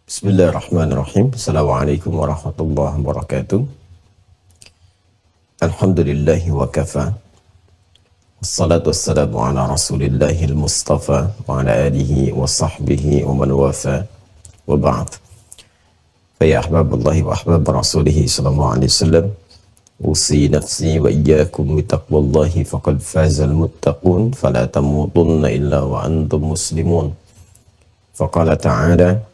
Bismillahirrahmanirrahim. Assalamualaikum warahmatullahi wabarakatuh. Alhamdulillahi wa kafa. Wassalatu wassalamu ala rasulillahil mustafa wa ala alihi wa sahbihi wa man wafa wa ba'd. Faya ahbaballahi wa ahbab rasulihi sallallahu alaihi wasallam. Usi nafsi wa iyyakum bitaqwallahi faqad fazal muttaqun fala tamutunna illa wa antum muslimun. Faqala ta'ala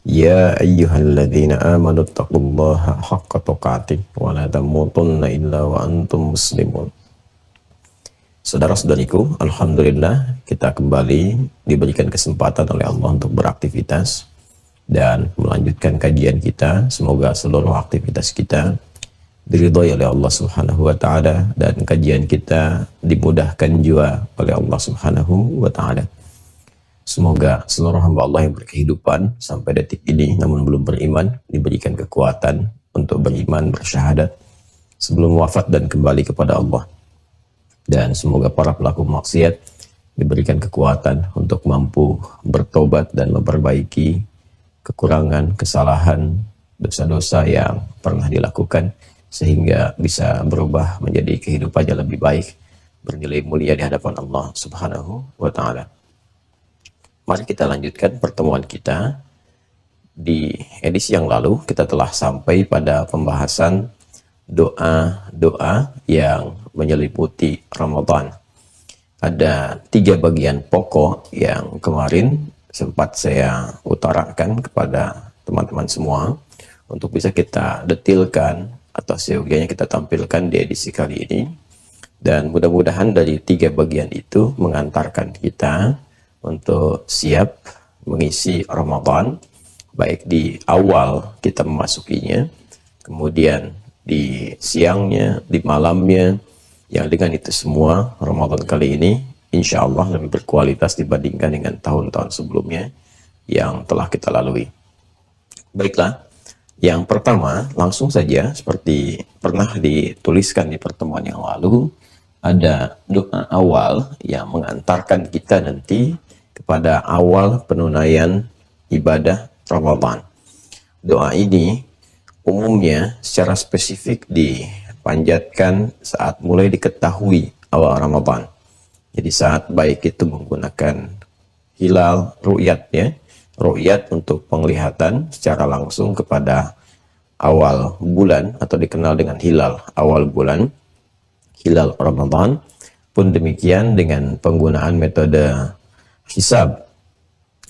Ya ayyuhalladzina amanu taqullaha haqqa tuqatih wa la tamutunna illa wa antum muslimun. Saudara-saudariku, alhamdulillah kita kembali diberikan kesempatan oleh Allah untuk beraktivitas dan melanjutkan kajian kita. Semoga seluruh aktivitas kita diridhai oleh Allah Subhanahu wa taala dan kajian kita dimudahkan juga oleh Allah Subhanahu wa taala. Semoga seluruh hamba Allah yang berkehidupan sampai detik ini namun belum beriman diberikan kekuatan untuk beriman, bersyahadat sebelum wafat dan kembali kepada Allah. Dan semoga para pelaku maksiat diberikan kekuatan untuk mampu bertobat dan memperbaiki kekurangan, kesalahan, dosa-dosa yang pernah dilakukan sehingga bisa berubah menjadi kehidupannya lebih baik, bernilai mulia di hadapan Allah Subhanahu wa taala. Mari kita lanjutkan pertemuan kita. Di edisi yang lalu kita telah sampai pada pembahasan doa-doa yang menyeliputi Ramadan. Ada 3 bagian pokok yang kemarin sempat saya utarakan kepada teman-teman semua untuk bisa kita detilkan atau seyogianya kita tampilkan di edisi kali ini. Dan mudah-mudahan dari 3 bagian itu mengantarkan kita untuk siap mengisi Ramadan, baik di awal kita memasukinya, kemudian di siangnya, di malamnya, yang dengan itu semua Ramadan kali ini insya Allah lebih berkualitas dibandingkan dengan tahun-tahun sebelumnya yang telah kita lalui. Baiklah, yang pertama langsung saja seperti pernah dituliskan di pertemuan yang lalu, ada doa awal yang mengantarkan kita nanti kepada awal penunaian ibadah Ramadan. Doa ini umumnya secara spesifik dipanjatkan saat mulai diketahui awal Ramadan. Jadi saat baik itu menggunakan hilal ru'yat ya, ru'yat untuk penglihatan secara langsung kepada awal bulan atau dikenal dengan hilal awal bulan, hilal Ramadan. Pun demikian dengan penggunaan metode hisab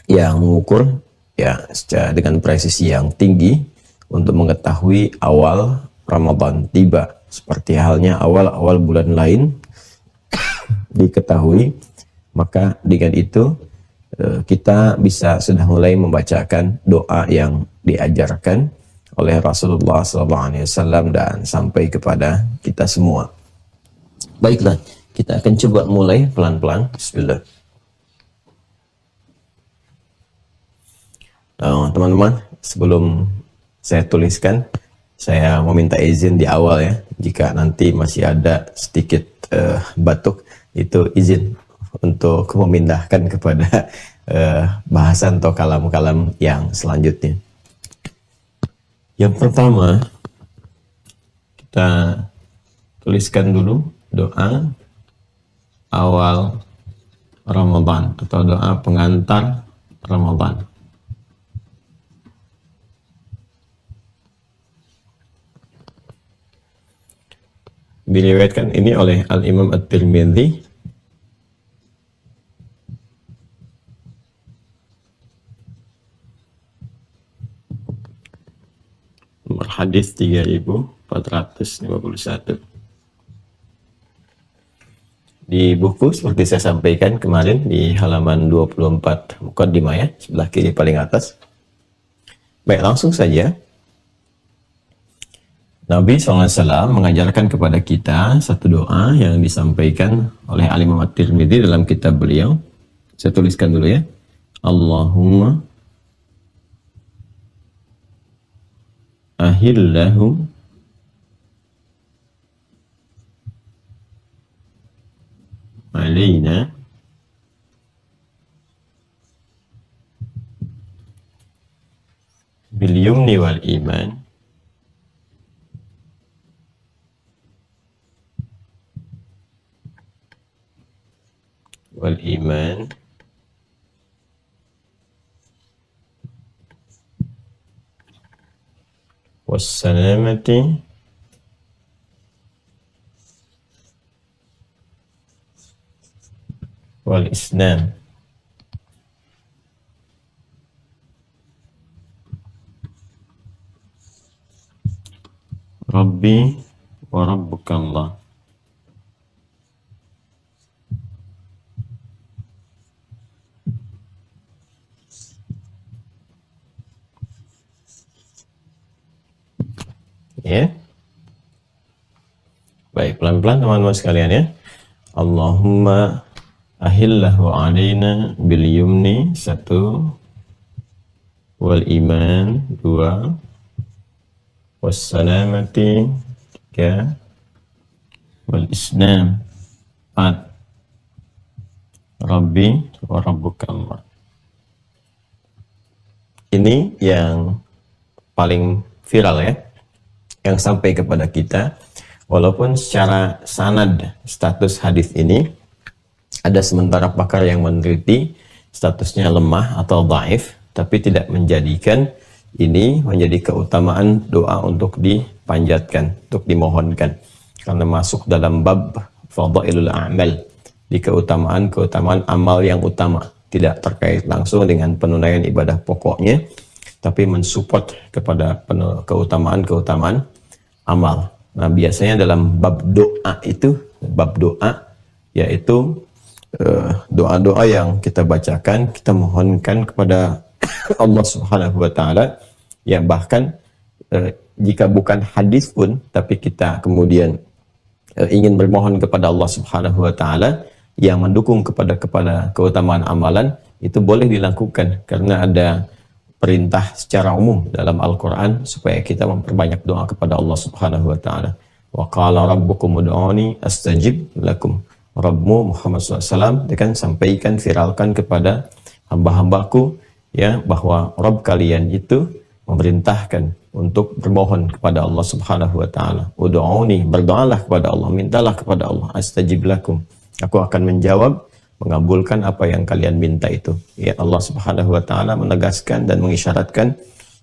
yang mengukur ya secara dengan presisi yang tinggi untuk mengetahui awal Ramadan tiba, seperti halnya awal-awal bulan lain diketahui, maka dengan itu kita bisa sudah mulai membacakan doa yang diajarkan oleh Rasulullah SAW dan sampai kepada kita semua. Baiklah, kita akan coba mulai pelan-pelan. Bismillah. Teman-teman, sebelum saya tuliskan, saya meminta izin di awal ya, jika nanti masih ada sedikit batuk, itu izin untuk memindahkan kepada bahasan atau kalam-kalam yang selanjutnya. Yang pertama, kita tuliskan dulu doa awal Ramadan atau doa pengantar Ramadan. Diriwayatkan ini oleh Al-Imam At-Tirmidzi nomor hadis 3451. Di buku seperti saya sampaikan kemarin di halaman 24 muqaddimah ya, sebelah kiri paling atas. Baik, langsung saja. Nabi SAW mengajarkan kepada kita satu doa yang disampaikan oleh Al-Imam At-Tirmidzi dalam kitab beliau. Saya tuliskan dulu ya. Allahumma ahillahu alaina bil yumni wal iman wal iman was salamati wal islam. Rabbi wa rabbukallah. Ya. Baik, pelan-pelan teman-teman sekalian ya. Allahumma ahillahu alaina bil yumni 1, wal iman 2, wassalamati 3, wal islam 4, Rabbi wa rabbukallah. Ini yang paling viral ya, yang sampai kepada kita, walaupun secara sanad status hadis ini ada sementara pakar yang meneliti statusnya lemah atau dhaif, tapi tidak menjadikan ini menjadi keutamaan doa untuk dipanjatkan, untuk dimohonkan, karena masuk dalam bab fadhailul a'mal, di keutamaan amal yang utama, tidak terkait langsung dengan penunaian ibadah pokoknya, tapi mensupport kepada keutamaan amal. Nah, biasanya dalam bab doa itu, bab doa yaitu doa-doa yang kita bacakan, kita mohonkan kepada Allah Subhanahu wa taala, ya bahkan jika bukan hadis pun, tapi kita kemudian ingin bermohon kepada Allah Subhanahu wa taala yang mendukung kepada keutamaan amalan, itu boleh dilakukan karena ada perintah secara umum dalam Al-Qur'an supaya kita memperbanyak doa kepada Allah Subhanahu wa taala. Wa qala rabbukum ud'uni astajib lakum. Rabbmu Muhammad SAW kan sampaikan, viralkan kepada hamba-hambaku ya, bahwa Rabb kalian itu memerintahkan untuk bermohon kepada Allah Subhanahu wa taala. Ud'uni, berdoalah kepada Allah, mintalah kepada Allah, astajib lakum. Aku akan menjawab, mengabulkan apa yang kalian minta itu. Ya, Allah Subhanahu wa taala menegaskan dan mengisyaratkan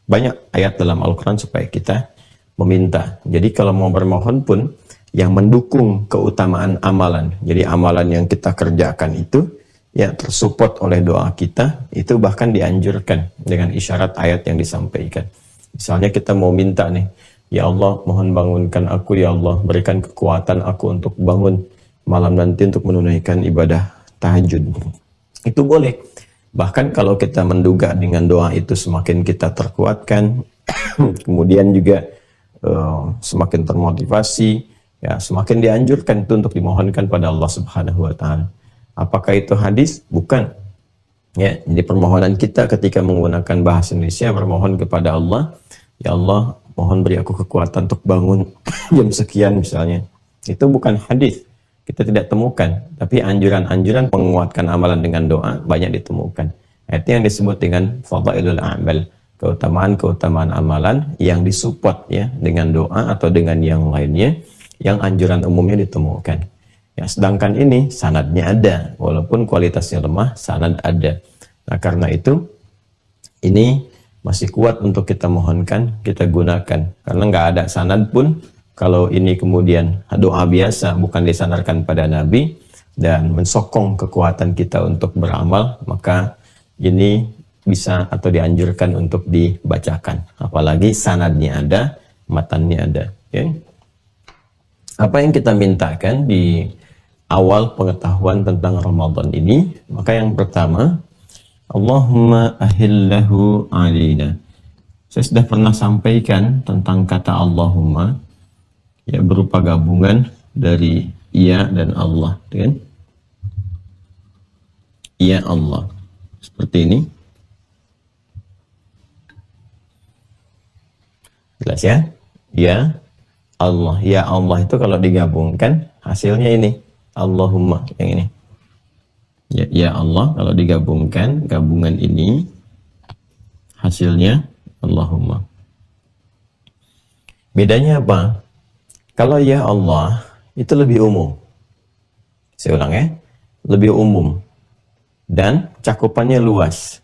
banyak ayat dalam Al-Qur'an supaya kita meminta. Jadi kalau mau bermohon pun yang mendukung keutamaan amalan, jadi amalan yang kita kerjakan itu ya tersupport oleh doa kita, itu bahkan dianjurkan dengan isyarat ayat yang disampaikan. Misalnya kita mau minta nih, ya Allah mohon bangunkan aku, ya Allah berikan kekuatan aku untuk bangun malam nanti untuk menunaikan ibadah tahajud. Itu boleh. Bahkan kalau kita menduga dengan doa itu semakin kita terkuatkan, kemudian juga semakin termotivasi, ya semakin dianjurkan itu untuk dimohonkan pada Allah Subhanahu wa taala. Apakah itu hadis? Bukan. Ya, jadi permohonan kita ketika menggunakan bahasa Indonesia bermohon kepada Allah, ya Allah, mohon beri aku kekuatan untuk bangun jam sekian misalnya. Itu bukan hadis. Kita tidak temukan, tapi anjuran-anjuran menguatkan amalan dengan doa banyak ditemukan. Itu yang disebut dengan fadhailul a'mal, keutamaan amalan yang disupport ya dengan doa atau dengan yang lainnya, yang anjuran umumnya ditemukan. Ya, sedangkan ini sanadnya ada, walaupun kualitasnya lemah, sanad ada. Nah, karena itu ini masih kuat untuk kita mohonkan, kita gunakan. Karena nggak ada sanad pun, kalau ini kemudian doa biasa, bukan disandarkan pada Nabi, dan mensokong kekuatan kita untuk beramal, maka ini bisa atau dianjurkan untuk dibacakan. Apalagi sanadnya ada, matannya ada. Ya. Apa yang kita mintakan di awal pengetahuan tentang Ramadan ini, maka yang pertama, Allahumma ahillahu alina. Saya sudah pernah sampaikan tentang kata Allahumma, ya berupa gabungan dari iya dan Allah, kan? Iya Allah, seperti ini. Jelas ya? Ya Allah, ya Allah itu kalau digabungkan hasilnya ini. Allahumma yang ini. Ya Allah kalau digabungkan, gabungan ini hasilnya Allahumma. Bedanya apa? Kalau ya Allah itu lebih umum. Saya ulang ya, lebih umum dan cakupannya luas.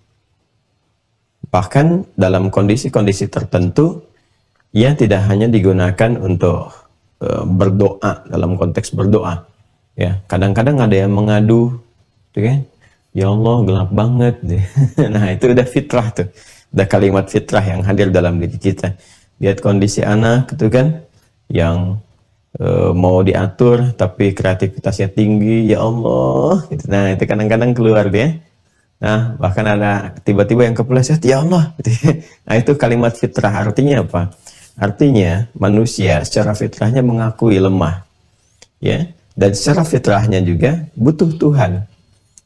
Bahkan dalam kondisi-kondisi tertentu, ia tidak hanya digunakan untuk berdoa dalam konteks berdoa. Ya, kadang-kadang ada yang mengadu, tuh kan? Ya Allah gelap banget. Nah itu udah fitrah tuh, udah kalimat fitrah yang hadir dalam diri kita. Lihat kondisi anak itu kan, yang mau diatur tapi kreativitasnya tinggi, ya Allah. Gitu. Nah itu kadang-kadang keluar dia. Nah, bahkan ada tiba-tiba yang kepleset, ya Allah. Nah, itu kalimat fitrah. Artinya apa? Artinya manusia secara fitrahnya mengakui lemah. Ya. Dan secara fitrahnya juga butuh Tuhan.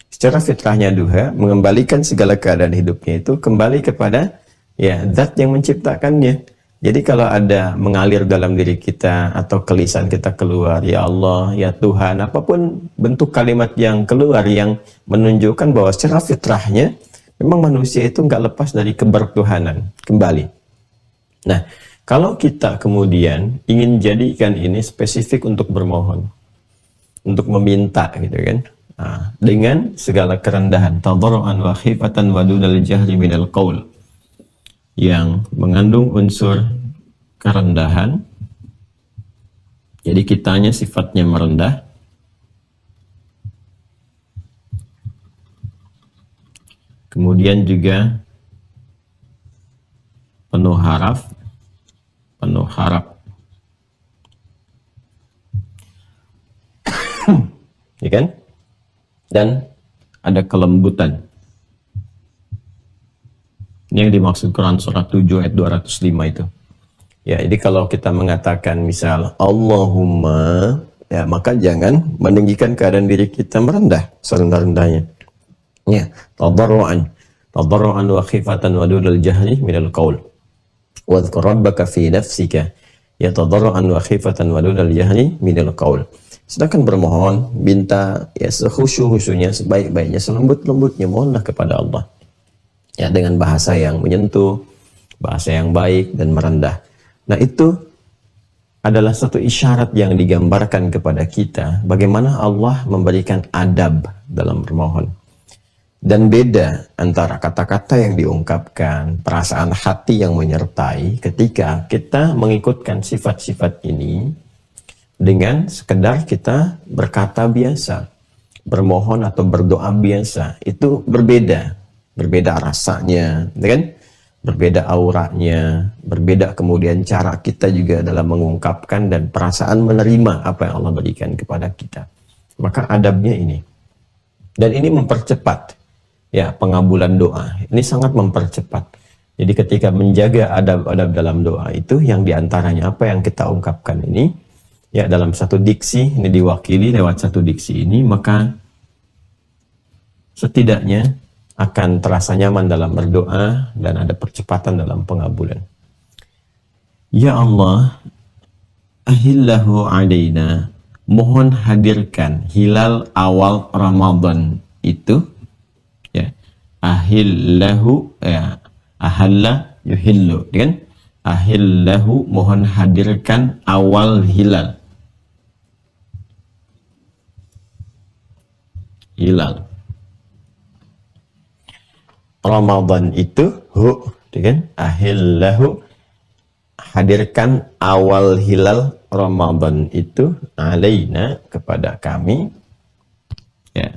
Secara fitrahnya juga mengembalikan segala keadaan hidupnya itu kembali kepada ya zat yang menciptakannya. Jadi kalau ada mengalir dalam diri kita atau kelisan kita keluar, ya Allah, ya Tuhan, apapun bentuk kalimat yang keluar yang menunjukkan bahwa secara fitrahnya memang manusia itu nggak lepas dari kebertuhanan kembali. Nah, kalau kita kemudian ingin jadikan ini spesifik untuk bermohon, untuk meminta gitu kan, nah, dengan segala kerendahan, tadarruan wa khifatan wa dunal jahri minal qaul, yang mengandung unsur kerendahan. Jadi kitanya sifatnya merendah, kemudian juga penuh harap, ya kan? Dan ada kelembutan. Ini yang dimaksud Quran surat 7 ayat 205 itu. Ya, jadi kalau kita mengatakan misal Allahumma, ya maka jangan meninggikan keadaan diri kita merendah serendah-rendahnya. Ya, tadarruan wa khifatan wa dunal jahri minal qaul. Wadhkur rabbaka fi nafsika ya tadarruan wa khifatan wa dunal jahri minal qaul. Sedangkan bermohon, minta ya sekhusyuk-khusyuknya, sebaik-baiknya, selembut-lembutnya mohonlah kepada Allah. Ya, dengan bahasa yang menyentuh, bahasa yang baik dan merendah. Nah, itu adalah satu isyarat yang digambarkan kepada kita bagaimana Allah memberikan adab dalam bermohon. Dan beda antara kata-kata yang diungkapkan, perasaan hati yang menyertai ketika kita mengikutkan sifat-sifat ini dengan sekedar kita berkata biasa, bermohon atau berdoa biasa. Itu berbeda rasanya, kan? Berbeda auranya, berbeda kemudian cara kita juga dalam mengungkapkan dan perasaan menerima apa yang Allah berikan kepada kita. Maka adabnya ini. Dan ini mempercepat ya pengabulan doa. Ini sangat mempercepat. Jadi ketika menjaga adab-adab dalam doa itu, yang diantaranya apa yang kita ungkapkan ini, ya dalam satu diksi, ini diwakili lewat satu diksi ini, maka setidaknya akan terasa nyaman dalam berdoa dan ada percepatan dalam pengabulan. Ya Allah, ahillahu alaina, mohon hadirkan hilal awal Ramadan itu, ya, ahillahu, ya, ahalla yuhillu, kan? Ahillahu, mohon hadirkan awal hilal. Ramadan itu kan? Ahillahu, hadirkan awal hilal Ramadan itu alaina, kepada kami. Ya.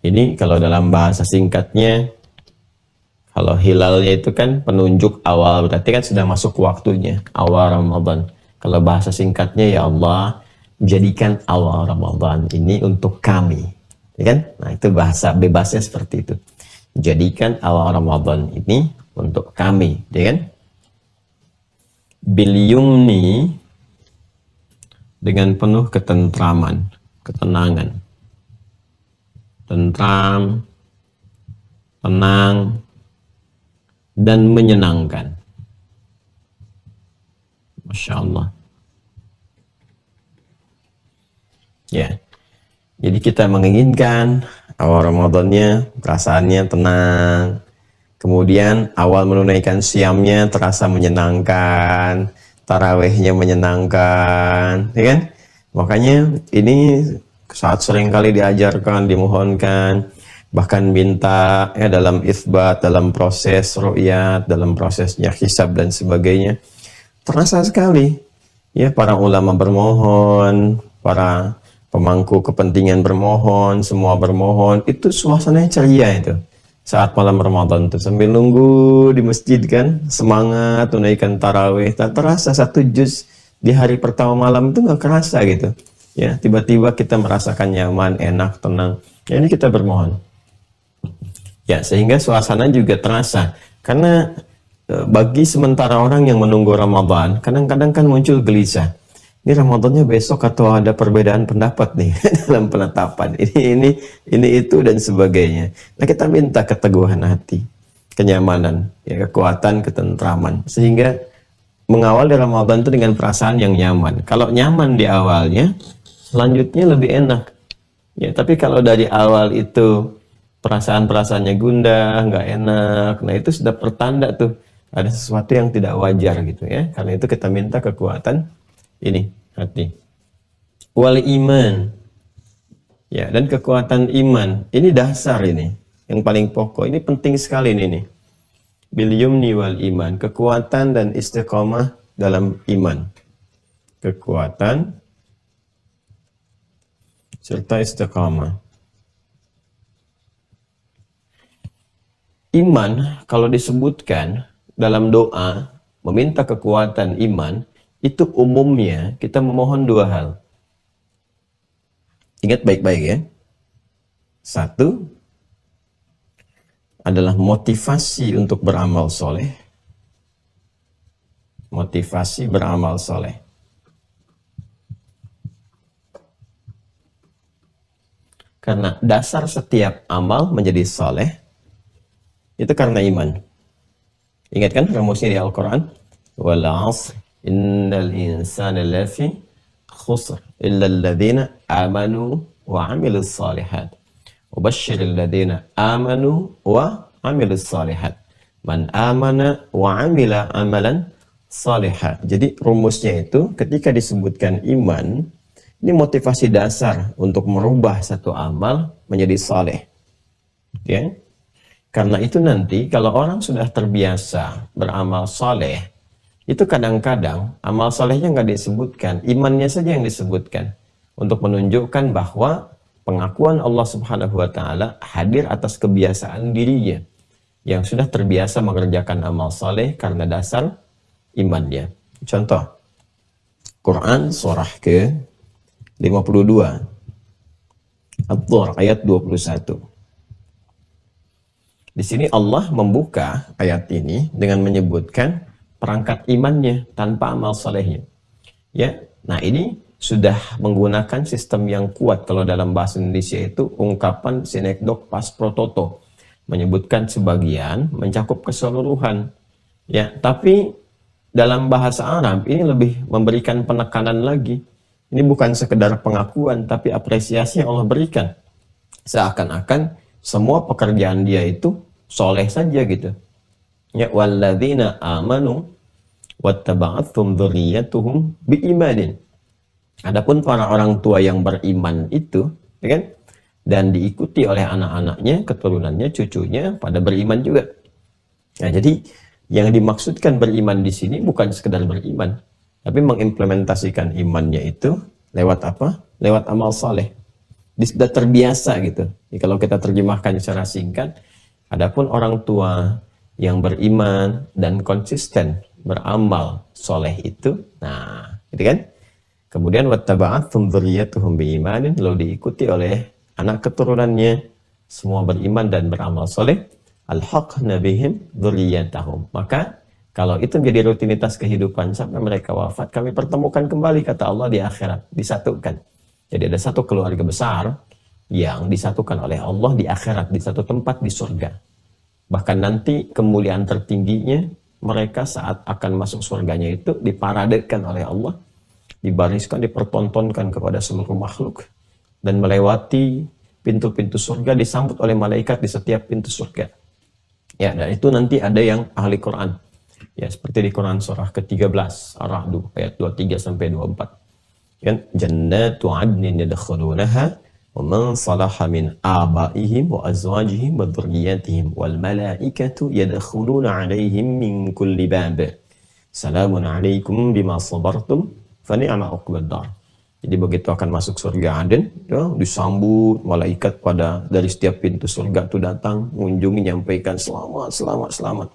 Ini kalau dalam bahasa singkatnya, kalau hilalnya itu kan penunjuk awal, berarti kan sudah masuk waktunya, awal Ramadan. Kalau bahasa singkatnya, ya Allah, jadikan awal Ramadan ini untuk kami. Ya kan? Nah, itu bahasa bebasnya seperti itu. Jadikan awal Ramadan ini untuk kami, ya kan? Bilyumni, dengan penuh ketentraman, ketenangan, tentram, tenang, dan menyenangkan. Masya Allah. Ya, jadi kita menginginkan awal Ramadannya perasaannya tenang, Kemudian awal menunaikan siamnya terasa menyenangkan, tarawehnya menyenangkan, ya kan? Makanya ini saat sering kali diajarkan, dimohonkan, bahkan minta ya dalam isbat, dalam proses ru'yat, dalam prosesnya hisab dan sebagainya. Terasa sekali ya para ulama bermohon, para pemangku kepentingan bermohon, semua bermohon, itu suasananya ceria itu. Saat malam Ramadan tuh sambil nunggu di masjid kan, semangat tunaikan tarawih, tak terasa satu juz di hari pertama malam itu nggak kerasa gitu. Ya, tiba-tiba kita merasakan nyaman, enak, tenang. Ya, ini kita bermohon. Ya, sehingga suasana juga terasa. Karena bagi sementara orang yang menunggu Ramadan, kadang-kadang kan muncul gelisah. Ini Ramadannya besok atau ada perbedaan pendapat nih dalam penetapan. Ini itu dan sebagainya. Nah, kita minta keteguhan hati, kenyamanan, ya, kekuatan, ketentraman. Sehingga mengawal di Ramadan itu dengan perasaan yang nyaman. Kalau nyaman di awalnya, selanjutnya lebih enak. Ya, tapi kalau dari awal itu perasaan-perasaannya gundah, nggak enak, nah itu sudah pertanda tuh ada sesuatu yang tidak wajar gitu ya. Karena itu kita minta kekuatan ini hati. Wal iman. Ya, dan kekuatan iman. Ini dasar ini, yang paling pokok. Ini penting sekali ini nih. Bil yumni wal iman, kekuatan dan istiqomah dalam iman. Kekuatan serta istiqamah. Iman kalau disebutkan dalam doa meminta kekuatan iman, itu umumnya kita memohon dua hal. Ingat baik-baik ya. Satu adalah motivasi untuk beramal soleh. Motivasi beramal soleh. Karena dasar setiap amal menjadi soleh itu karena iman. Ingat kan rumusnya di Al-Quran? Wal 'asr innal insana lafi khusr illa alladhina amanu wa 'amilus shalihat. Wabashshiril ladzina amanu wa 'amilus shalihat. Man amana wa 'amila amalan shalihat. Jadi rumusnya itu ketika disebutkan iman, ini motivasi dasar untuk merubah satu amal menjadi saleh. Ya. Karena itu nanti kalau orang sudah terbiasa beramal saleh, itu kadang-kadang amal salehnya nggak disebutkan, imannya saja yang disebutkan untuk menunjukkan bahwa pengakuan Allah Subhanahu wa taala hadir atas kebiasaan dirinya yang sudah terbiasa mengerjakan amal saleh karena dasar imannya. Contoh Quran surah ke 52 At-Tur ayat 21. Di sini Allah membuka ayat ini dengan menyebutkan perangkat imannya tanpa amal solehnya. Ya, nah ini sudah menggunakan sistem yang kuat. Kalau dalam bahasa Indonesia itu ungkapan sinekdok pas pro toto, menyebutkan sebagian, mencakup keseluruhan. Ya, tapi dalam bahasa Arab ini lebih memberikan penekanan lagi. Ini bukan sekedar pengakuan, tapi apresiasi yang Allah berikan. Seakan-akan semua pekerjaan dia itu soleh saja gitu. Ya, walladzina amanu wattaba'athum dzurriyyatuhum biimanin. Adapun para orang tua yang beriman itu, ya kan? Dan diikuti oleh anak-anaknya, keturunannya, cucunya pada beriman juga. Nah, jadi yang dimaksudkan beriman di sini bukan sekedar beriman, tapi mengimplementasikan imannya itu lewat apa? Lewat amal saleh. Dia sudah terbiasa gitu. Jadi, kalau kita terjemahkan secara singkat, adapun orang tua yang beriman dan konsisten beramal soleh itu, nah, gitu kan? Kemudian wattaba'athum dzurriyyatuhum biimanin, lalu diikuti oleh anak keturunannya semua beriman dan beramal soleh, alhaqna bihim dzurriyyatahum. Maka kalau itu menjadi rutinitas kehidupan sampai mereka wafat, kami pertemukan kembali, kata Allah, di akhirat, disatukan. Jadi ada satu keluarga besar yang disatukan oleh Allah di akhirat, di satu tempat di surga. Bahkan nanti kemuliaan tertingginya mereka saat akan masuk surganya itu diparadekan oleh Allah, dibariskan, dipertontonkan kepada seluruh makhluk, dan melewati pintu-pintu surga, disambut oleh malaikat di setiap pintu surga. Ya, dan itu nanti ada yang ahli Quran. Ya, seperti di Quran surah ke-13 Ar-Ra'd ayat 23 sampai 24. Kan jannatu 'adnin yadkhulunaha wa man salaha min abaihim wa azwajihim wa dhurriyyatihim wal malaikatu yadkhuluna 'alaihim min kulli bab. Salamun 'alaikum bima sabartum fa ni'ma 'uqbad dar. Jadi begitu akan masuk surga Aden, ya, disambut malaikat pada dari setiap pintu surga itu datang, mengunjungi, menyampaikan selamat, selamat, selamat.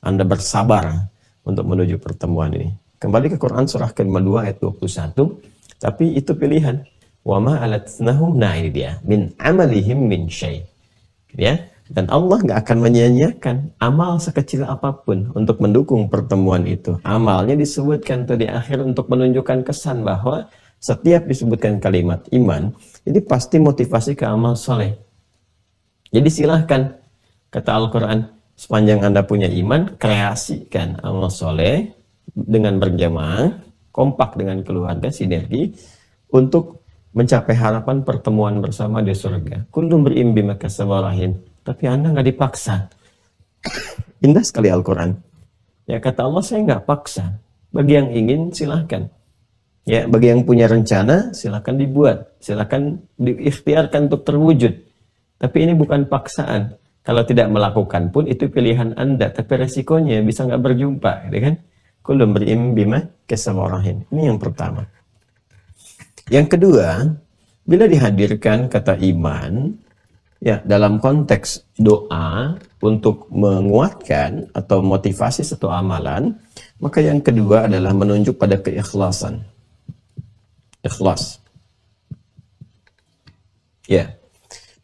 Anda bersabar untuk menuju pertemuan ini. Kembali ke Quran surah ke-52 ayat 21, tapi itu pilihan. Wa ma alatnahum, nah ini dia, min amalihim min syai'. Ya, dan Allah nggak akan menyia-nyiakan amal sekecil apapun untuk mendukung pertemuan itu. Amalnya disebutkan tuh di akhir untuk menunjukkan kesan bahwa setiap disebutkan kalimat iman, ini pasti motivasi ke amal soleh. Jadi silahkan, kata Al-Quran, sepanjang Anda punya iman, kreasikan amal soleh dengan berjamaah, kompak dengan keluarga, sinergi, untuk mencapai harapan pertemuan bersama di surga. Kullum berimbi maka sabarahin. Tapi Anda nggak dipaksa. Indah sekali Al-Quran. Ya, kata Allah, saya nggak paksa. Bagi yang ingin, silahkan. Ya, bagi yang punya rencana, silakan dibuat, silakan diikhtiarkan untuk terwujud. Tapi ini bukan paksaan. Kalau tidak melakukan pun itu pilihan Anda, tapi resikonya bisa nggak berjumpa, gitu kan? Kulum berim bima kesabarahin. Ini yang pertama. Yang kedua, bila dihadirkan kata iman, ya dalam konteks doa untuk menguatkan atau motivasi satu amalan, maka yang kedua adalah menunjuk pada keikhlasan. Ikhlas. Ya,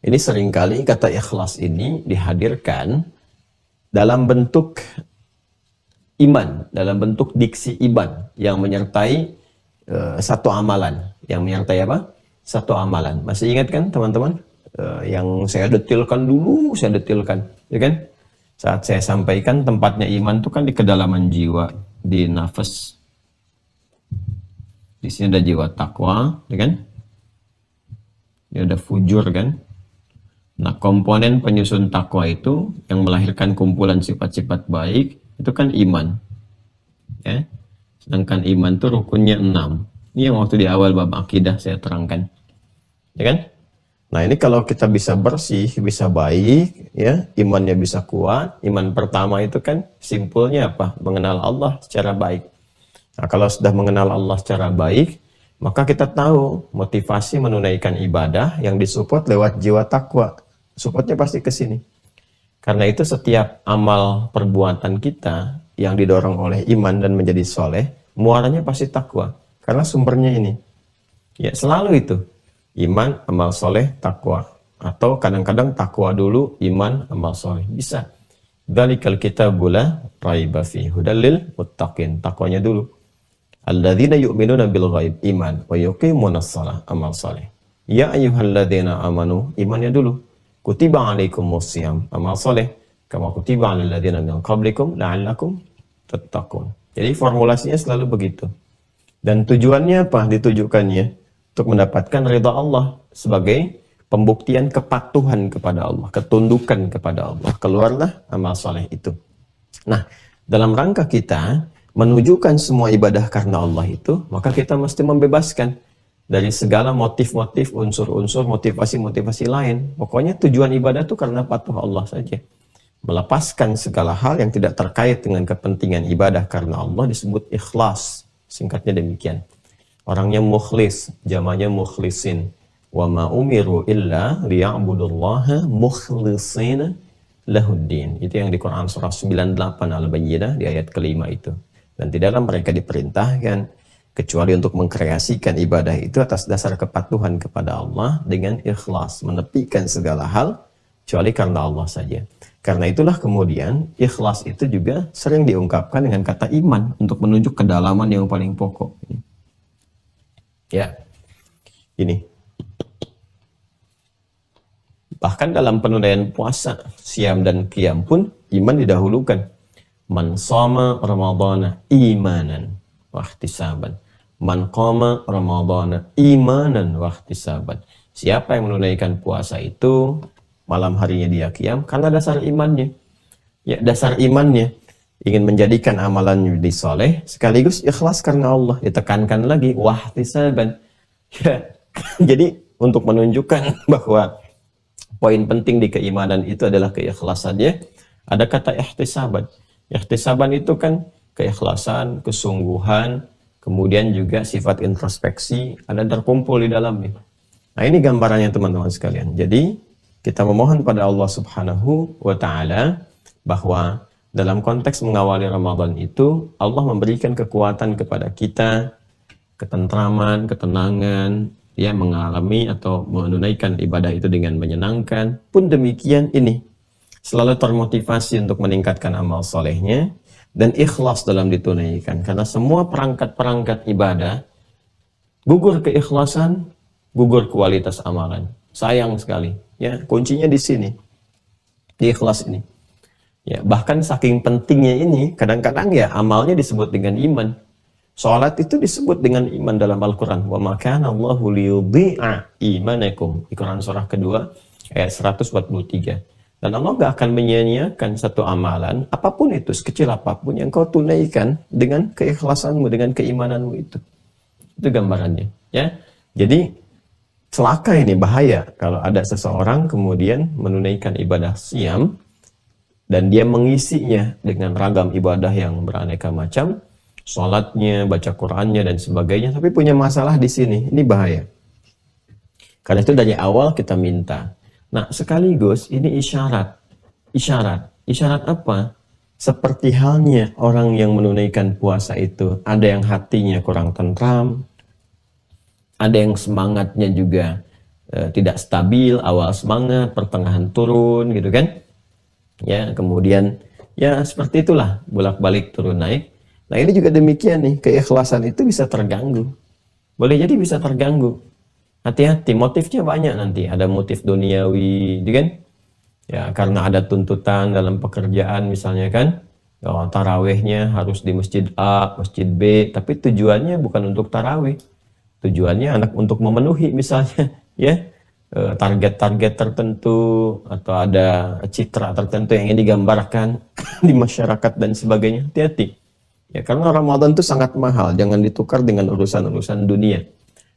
ini seringkali kata ikhlas ini dihadirkan dalam bentuk iman, dalam bentuk diksi iman yang menyertai satu amalan. Yang menyertai apa? Satu amalan. Masih ingat kan teman-teman? Yang saya detilkan dulu, saya detilkan, ya kan? Saat saya sampaikan tempatnya iman itu kan di kedalaman jiwa, di nafas. Di sini ada jiwa takwa, ya kan? Ini ada fujur, kan? Nah, komponen penyusun takwa itu yang melahirkan kumpulan sifat-sifat baik itu kan iman, ya. Sedangkan iman itu rukunnya 6. Ini yang waktu di awal bab akidah saya terangkan, ya kan? Nah, ini kalau kita bisa bersih, bisa baik, ya, imannya bisa kuat. Iman pertama itu kan simpulnya apa? Mengenal Allah secara baik. Nah, kalau sudah mengenal Allah secara baik, maka kita tahu motivasi menunaikan ibadah yang disupport lewat jiwa takwa. Supportnya pasti ke sini. Karena itu setiap amal perbuatan kita yang didorong oleh iman dan menjadi soleh, muaranya pasti takwa. Karena sumbernya ini. Ya, selalu itu. Iman, amal soleh, takwa. Atau kadang-kadang takwa dulu, iman, amal soleh. Bisa. Dzalikal kitabu la raiba fihi hudal lil muttaqin. Takwanya dulu. Alladzina yu'minuna bil ghaib, iman, wa yuqimunas shalah, amal saleh. Ya ayyuhalladzina amanu, imannya dulu. Kutiba alaikumus shiyam, amal saleh. Kama kutiba alal ladzina min qablikum la'allakum tattaqun. Jadi formulasinya selalu begitu. Dan tujuannya apa? Ditujukannya untuk mendapatkan ridha Allah sebagai pembuktian kepatuhan kepada Allah, ketundukan kepada Allah. Keluarlah amal saleh itu. Nah, dalam rangka kita menunjukkan semua ibadah karena Allah itu, maka kita mesti membebaskan dari segala motif-motif, unsur-unsur, motivasi-motivasi lain. Pokoknya tujuan ibadah itu karena patuh Allah saja. Melepaskan segala hal yang tidak terkait dengan kepentingan ibadah karena Allah disebut ikhlas. Singkatnya demikian. Orangnya mukhlis, jamaknya mukhlisin. Wa ma umiru illa liya'budullaha mukhlishina lahuddin. Itu yang di Quran surah 98 Al-Bayyinah di ayat kelima itu. Dan tidaklah mereka diperintahkan kecuali untuk mengkreasikan ibadah itu atas dasar kepatuhan kepada Allah dengan ikhlas, menepikan segala hal kecuali karena Allah saja. Karena itulah kemudian ikhlas itu juga sering diungkapkan dengan kata iman untuk menunjuk kedalaman yang paling pokok. Ya, ini. Bahkan dalam penunaian puasa, siam dan qiyam pun iman didahulukan. Man shoma ramadhana imanan wa ihtisaban. Man qama ramadhana imanan wa ihtisaban. Siapa yang menunaikan puasa itu malam harinya dia qiyam karena dasar imannya. Ya, dasar imannya ingin menjadikan amalan jadi soleh sekaligus ikhlas karena Allah. Ditekankan lagi wahtisaban. Ya, jadi untuk menunjukkan bahwa poin penting di keimanan itu adalah keikhlasannya, ada kata ihtisaban. Ihtisaban itu kan keikhlasan, kesungguhan, kemudian juga sifat introspeksi ada terkumpul di dalamnya. Nah, ini gambarannya teman-teman sekalian. Jadi kita memohon pada Allah Subhanahu wa taala bahwa dalam konteks mengawali Ramadan itu Allah memberikan kekuatan kepada kita, ketentraman, ketenangan, ya, mengalami atau menunaikan ibadah itu dengan menyenangkan. Pun demikian ini selalu termotivasi untuk meningkatkan amal solehnya dan ikhlas dalam ditunaikan. Karena semua perangkat-perangkat ibadah gugur keikhlasan, gugur kualitas amalan. Sayang sekali, ya, kuncinya di sini, di ikhlas ini. Ya, bahkan saking pentingnya ini, kadang-kadang ya amalnya disebut dengan iman. Salat itu disebut dengan iman dalam Al-Quran. Wa ma kana Allahu liyudhi'a imanakum. Di Quran surah kedua ayat 143. Dan Allah gak akan menyia-nyiakan satu amalan, apapun itu, sekecil apapun yang kau tunaikan dengan keikhlasanmu, dengan keimananmu itu. Itu gambarannya, ya. Jadi celaka ini, bahaya kalau ada seseorang kemudian menunaikan ibadah siam dan dia mengisinya dengan ragam ibadah yang beraneka macam, sholatnya, baca Qur'annya dan sebagainya, tapi punya masalah di sini. Ini bahaya. Karena itu dari awal kita minta. Nah, sekaligus ini isyarat. Isyarat apa? Seperti halnya orang yang menunaikan puasa itu, ada yang hatinya kurang tentram, ada yang semangatnya juga tidak stabil, awal semangat, pertengahan turun, gitu kan? Ya, kemudian ya seperti itulah, bolak-balik turun naik. Nah, ini juga demikian nih, keikhlasan itu bisa terganggu. Boleh jadi bisa terganggu. Hati-hati, motifnya banyak nanti. Ada motif duniawi, kan? Ya, karena ada tuntutan dalam pekerjaan misalnya kan. Ya, tarawehnya harus di masjid A, masjid B, tapi tujuannya bukan untuk tarawih. Tujuannya anak untuk memenuhi misalnya, ya. Target-target tertentu atau ada citra tertentu yang ingin digambarkan di masyarakat dan sebagainya. Hati-hati. Ya, karena Ramadan itu sangat mahal, jangan ditukar dengan urusan-urusan dunia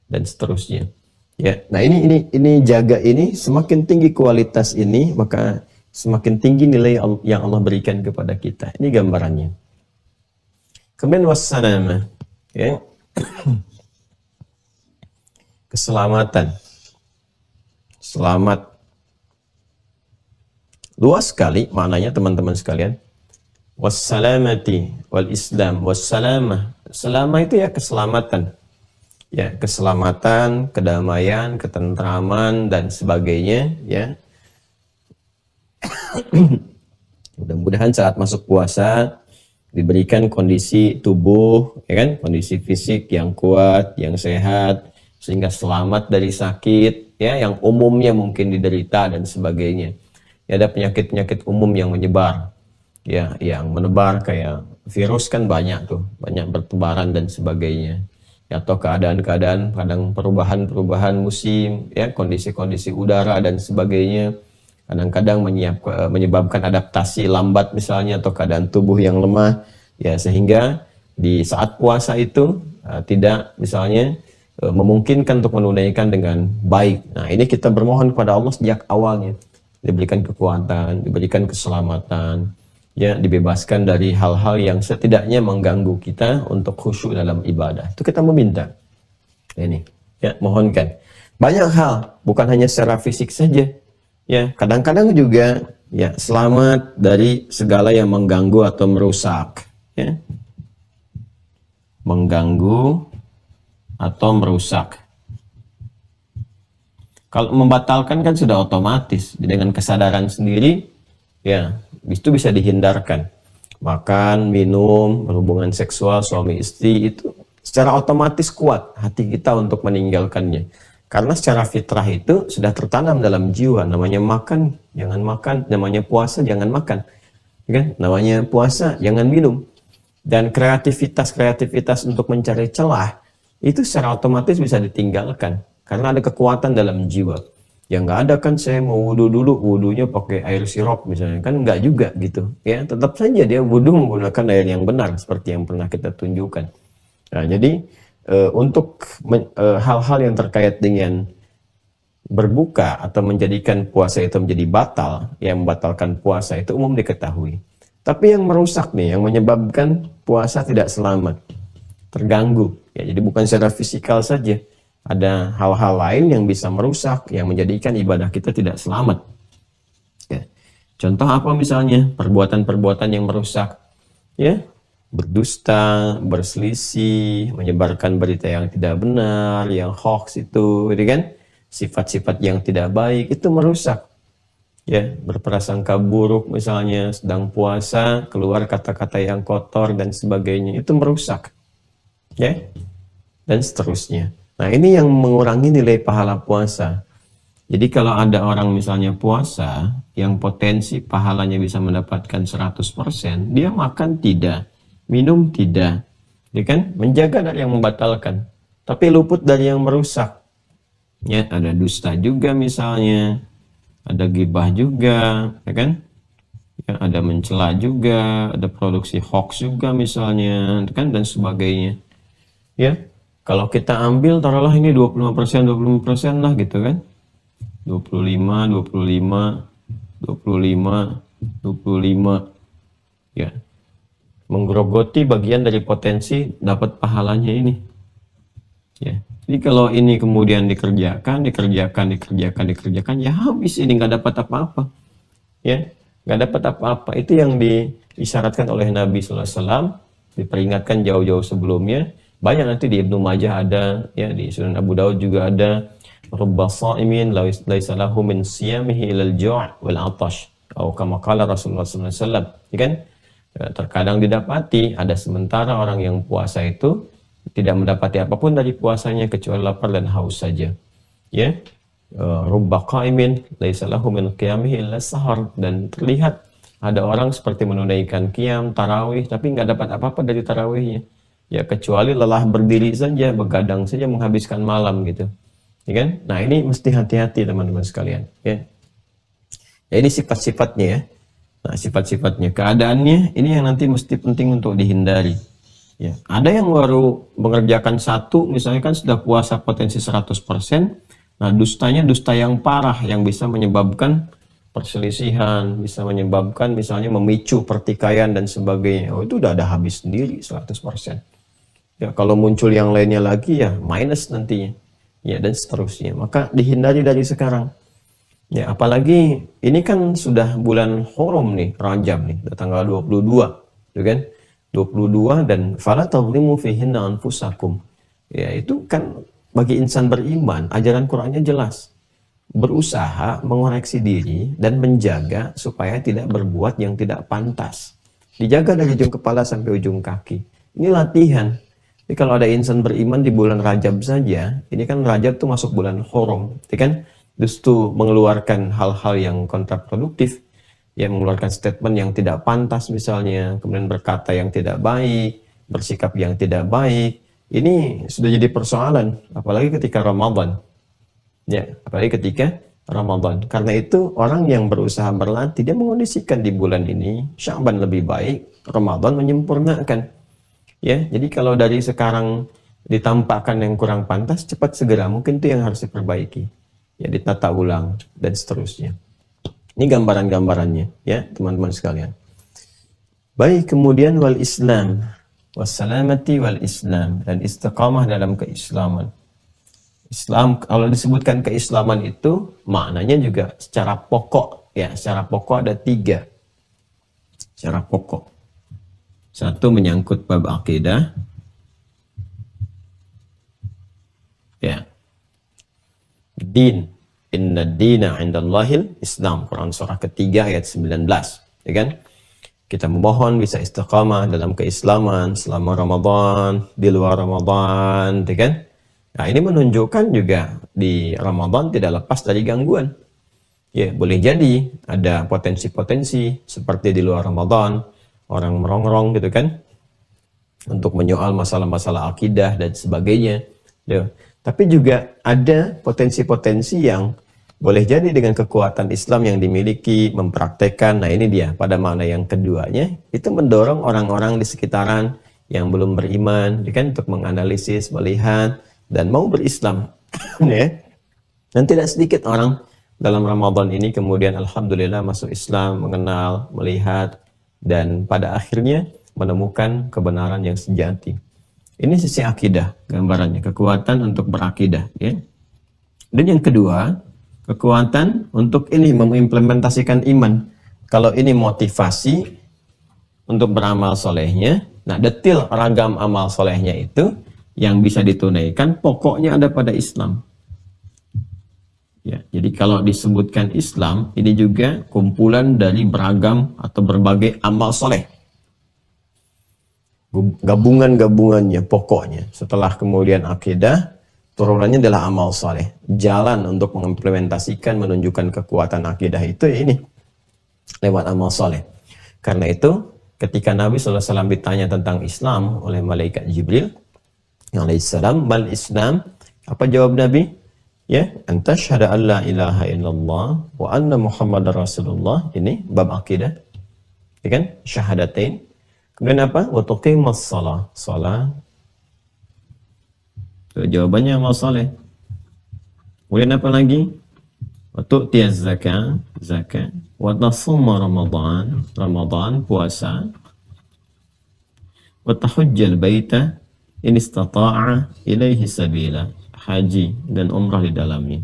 dan seterusnya. Ya, nah ini jaga ini, semakin tinggi kualitas ini, maka semakin tinggi nilai yang Allah berikan kepada kita. Ini gambarannya. Kemudian wassalamah, ya. Keselamatan. Selamat. Luas sekali maknanya teman-teman sekalian. Wassalamati wal Islam, wassalamah. Selama itu ya keselamatan. Ya, keselamatan, kedamaian, ketentraman dan sebagainya, ya. Mudah-mudahan saat masuk puasa diberikan kondisi tubuh, ya kan, kondisi fisik yang kuat, yang sehat, sehingga selamat dari sakit, ya, yang umumnya mungkin diderita dan sebagainya. Ya, ada penyakit-penyakit umum yang menyebar, ya, yang menebar kayak virus kan banyak tuh, banyak bertebaran dan sebagainya. Ya, atau keadaan-keadaan kadang perubahan-perubahan musim, ya, kondisi-kondisi udara dan sebagainya, kadang-kadang menyebabkan adaptasi lambat misalnya, atau keadaan tubuh yang lemah, ya, sehingga di saat puasa itu tidak misalnya memungkinkan untuk menunaikan dengan baik. Nah, ini kita bermohon kepada Allah sejak awalnya, diberikan kekuatan, diberikan keselamatan, ya, dibebaskan dari hal-hal yang setidaknya mengganggu kita untuk khusyuk dalam ibadah. Itu kita meminta. Ini, ya, mohonkan. Banyak hal, bukan hanya secara fisik saja. Ya, kadang-kadang juga, ya, selamat dari segala yang mengganggu atau merusak, ya. Mengganggu atau merusak. Kalau membatalkan kan sudah otomatis dengan kesadaran sendiri, ya, itu bisa dihindarkan. Makan, minum, berhubungan seksual suami istri itu secara otomatis kuat hati kita untuk meninggalkannya. Karena secara fitrah itu sudah tertanam dalam jiwa, namanya makan, jangan makan, namanya puasa, jangan makan. Kan? Namanya puasa, jangan minum. Dan kreativitas untuk mencari celah itu secara otomatis bisa ditinggalkan karena ada kekuatan dalam jiwa. Ya nggak ada kan saya mau wudhu dulu, wudhunya pakai air sirop misalnya, kan nggak juga gitu. Ya tetap saja dia wudhu menggunakan air yang benar seperti yang pernah kita tunjukkan. Nah, jadi untuk hal-hal yang terkait dengan berbuka atau menjadikan puasa itu menjadi batal, yang membatalkan puasa itu umum diketahui. Tapi yang merusak nih, yang menyebabkan puasa tidak selamat, terganggu. Ya, jadi bukan secara fisikal saja. Ada hal-hal lain yang bisa merusak, yang menjadikan ibadah kita tidak selamat. Ya. Contoh apa misalnya? Perbuatan-perbuatan yang merusak. Ya, berdusta, berselisih, menyebarkan berita yang tidak benar, yang hoax itu, gitu kan? Sifat-sifat yang tidak baik itu merusak. Ya, berprasangka buruk misalnya sedang puasa, keluar kata-kata yang kotor dan sebagainya, itu merusak. Ya, dan seterusnya. Nah, ini yang mengurangi nilai pahala puasa. Jadi kalau ada orang misalnya puasa yang potensi pahalanya bisa mendapatkan 100%, dia makan tidak, minum tidak, ya kan? Menjaga dari yang membatalkan, tapi luput dari yang merusak. Ya, ada dusta juga misalnya, ada gibah juga, ya kan? Ya, ada mencela juga, ada produksi hoax juga misalnya, kan, dan sebagainya. Ya, kalau kita ambil taruhlah ini 25%, 25% lah gitu kan. 25, 25, 25, 25. Ya. Menggerogoti bagian dari potensi dapat pahalanya ini. Ya. Jadi kalau ini kemudian dikerjakan, ya habis ini nggak dapat apa-apa. Ya, nggak dapat apa-apa. Itu yang diisyaratkan oleh Nabi SAW, diperingatkan jauh-jauh sebelumnya. Banyak nanti di Ibnu Majah ada, ya di Sunan Abu Daud juga ada. Rubba sha'imin laisa lahu min siyamihi ilal ju' wal 'atash. Atau kama qala Rasulullah SAW. Ya kan? Ya, terkadang didapati ada sementara orang yang puasa itu tidak mendapati apapun dari puasanya kecuali lapar dan haus saja. Ya. Rubba qa'imin laisa lahu min qiyamihi illa sahar, dan terlihat ada orang seperti menunaikan qiyam tarawih tapi nggak dapat apa-apa dari tarawihnya. Ya kecuali lelah berdiri saja, begadang saja menghabiskan malam gitu. Ya kan? Nah, ini mesti hati-hati teman-teman sekalian, ya. Ya, ini sifat-sifatnya ya. Nah, sifat-sifatnya, keadaannya ini yang nanti mesti penting untuk dihindari. Ya, ada yang baru mengerjakan satu, misalnya kan sudah puasa potensi 100%. Nah, dustanya dusta yang parah yang bisa menyebabkan perselisihan, bisa menyebabkan misalnya memicu pertikaian dan sebagainya. Oh, itu udah ada habis sendiri 100%. Ya, kalau muncul yang lainnya lagi ya minus nantinya. Ya, dan seterusnya. Maka dihindari dari sekarang. Ya, apalagi ini kan sudah bulan Haram nih, Rajab nih, udah tanggal 22, gitu kan? 22 dan fala tadhlimu fihinna anfusakum. Ya, itu kan bagi insan beriman, ajaran Qur'annya jelas. Berusaha mengoreksi diri dan menjaga supaya tidak berbuat yang tidak pantas. Dijaga dari ujung kepala sampai ujung kaki. Ini latihan. Jadi kalau ada insan beriman di bulan Rajab saja, ini kan Rajab tuh masuk bulan Haram, ya kan? Justru mengeluarkan hal-hal yang kontraproduktif, ya mengeluarkan statement yang tidak pantas misalnya, kemudian berkata yang tidak baik, bersikap yang tidak baik. Ini sudah jadi persoalan, apalagi ketika Ramadan. Ya, apalagi ketika Ramadan. Karena itu orang yang berusaha berlatih, dia mengondisikan di bulan ini Sya'ban lebih baik, Ramadan menyempurnakan. Ya, jadi kalau dari sekarang ditampakkan yang kurang pantas, cepat segera mungkin itu yang harus diperbaiki. Ya, ditata ulang dan seterusnya. Ini gambaran-gambarannya ya, teman-teman sekalian. Baik, kemudian wal Islam, wassalamati wal Islam, dan istiqamah dalam keislaman. Islam, kalau disebutkan keislaman itu maknanya juga secara pokok ya, secara pokok ada 3. Secara pokok. Satu menyangkut bab akidah. Ya. Din. Inna dina indallahil Islam. Quran surah ketiga ayat 19. Ya kan? Kita memohon bisa istiqamah dalam keislaman selama Ramadan, di luar Ramadan, ya kan? Nah, ini menunjukkan juga di Ramadan tidak lepas dari gangguan. Ya, boleh jadi ada potensi-potensi seperti di luar Ramadan, orang merongrong gitu kan, untuk menyoal masalah-masalah akidah dan sebagainya. Ya. Tapi juga ada potensi-potensi yang Boleh jadi dengan kekuatan Islam yang dimiliki, mempraktekkan, nah ini dia, pada makna yang keduanya, itu mendorong orang-orang di sekitaran yang belum beriman, kan, untuk menganalisis, melihat, dan mau berislam. Ya. Dan tidak sedikit orang dalam Ramadan ini kemudian alhamdulillah masuk Islam, mengenal, melihat, dan pada akhirnya menemukan kebenaran yang sejati. Ini sisi akidah, gambarannya, kekuatan untuk berakidah. Ya. Dan yang kedua, kekuatan untuk ini mengimplementasikan iman. Kalau ini motivasi untuk beramal solehnya, nah detil ragam amal solehnya itu yang bisa ditunaikan pokoknya ada pada Islam. Ya, jadi kalau disebutkan Islam, ini juga kumpulan dari beragam atau berbagai amal soleh. Gabungan-gabungannya pokoknya. Setelah kemudian akidah, turunannya adalah amal soleh. Jalan untuk mengimplementasikan, menunjukkan kekuatan akidah itu ini lewat amal soleh. Karena itu, ketika Nabi SAW ditanya tentang Islam oleh malaikat Jibril alaihissalam, mal Islam, apa jawab Nabi? Ya, anta syahada an la ilaha illallah wa anna Muhammadar Rasulullah. Ini bab akidah, ya kan? Syahadatain. Kemudian apa? Wa tuqimus shalah. Salat. Jawabannya amal saleh. Kemudian apa lagi? Wa tu'tiyaz zakah, zakat. Wa tasumma Ramadan, Ramadan, puasa. Wa tahujjal baita in istata'a ilaihi sabila, haji dan umrah di dalamnya.